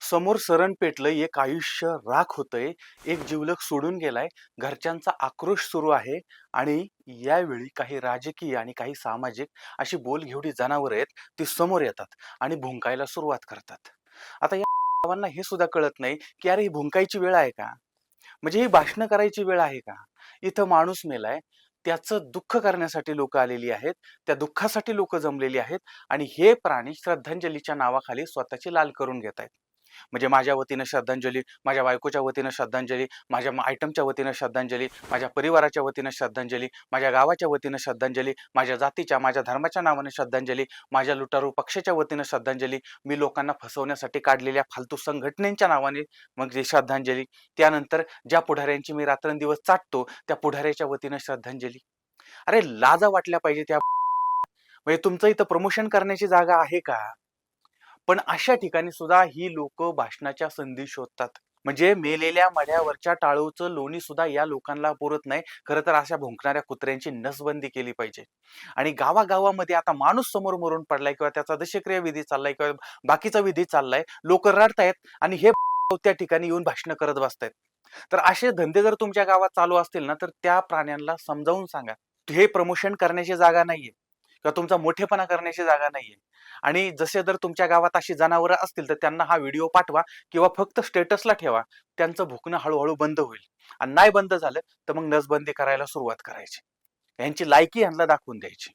समोर सरण पेटलं, एक आयुष्य राख होतंय, एक जिवलग सोडून गेलाय, घरच्यांचा आक्रोश सुरू आहे आणि यावेळी काही राजकीय आणि काही सामाजिक अशी बोलघेवडी जनावरं आहेत, ती समोर येतात आणि भुंकायला सुरुवात करतात. आता या गावांना हे सुद्धा कळत नाही, की अरे ही भुंकायची वेळ आहे का? म्हणजे ही भाषणं करायची वेळ आहे का? इथं माणूस मेलाय, त्याचं दुःख करण्यासाठी लोकं आलेली आहेत, त्या दुःखासाठी लोकं जमलेली आहेत आणि हे प्राणी श्रद्धांजलीच्या नावाखाली स्वतःची लाल करून घेतायत. म्हणजे माझ्या वतीनं श्रद्धांजली, माझ्या बायकोच्या वतीनं श्रद्धांजली, माझ्या आयटमच्या वतीनं श्रद्धांजली, माझ्या परिवाराच्या वतीनं श्रद्धांजली, माझ्या गावाच्या वतीनं श्रद्धांजली, माझ्या जातीच्या, माझ्या धर्माच्या नावाने श्रद्धांजली, माझ्या लुटारू पक्षाच्या वतीनं श्रद्धांजली, मी लोकांना फसवण्यासाठी काढलेल्या फालतू संघटनेच्या नावाने मग जी श्रद्धांजली, त्यानंतर ज्या पुढाऱ्यांची मी रात्रंदिवस चाटतो, त्या पुढाऱ्याच्या वतीनं श्रद्धांजली. अरे लाजा वाटल्या पाहिजे त्या म्हणजे तुमचं इथं प्रमोशन करण्याची जागा आहे का? पण अशा ठिकाणी सुद्धा ही लोक भाषणाच्या संधी शोधतात. म्हणजे मेलेल्या मड्यावरच्या टाळूचं लोणी सुद्धा या लोकांना पुरत नाही. खरं तर अशा भुंकणाऱ्या कुत्र्यांची नसबंदी केली पाहिजे. आणि गावागावामध्ये आता माणूस समोर मरून पडलाय किंवा त्याचा दशक्रिया विधी चाललाय किंवा बाकीचा विधी चाललाय, लोक रडतायत आणि हे त्या ठिकाणी येऊन भाषण करत बसतायत. तर असे धंदे जर तुमच्या गावात चालू असतील ना, तर त्या प्राण्यांना समजावून सांगा. हे प्रमोशन करण्याची जागा नाहीये किंवा तुमचा मोठेपणा करण्याची जागा नाहीये. आणि जसे जर तुमच्या गावात अशी जनावरं असतील तर त्यांना हा व्हिडिओ पाठवा किंवा फक्त स्टेटसला ठेवा. त्यांचं भुकणं हळूहळू बंद होईल. आणि नाही बंद झालं तर मग नसबंदी करायला सुरुवात करायची. यांची लायकी ह्यांना दाखवून द्यायची.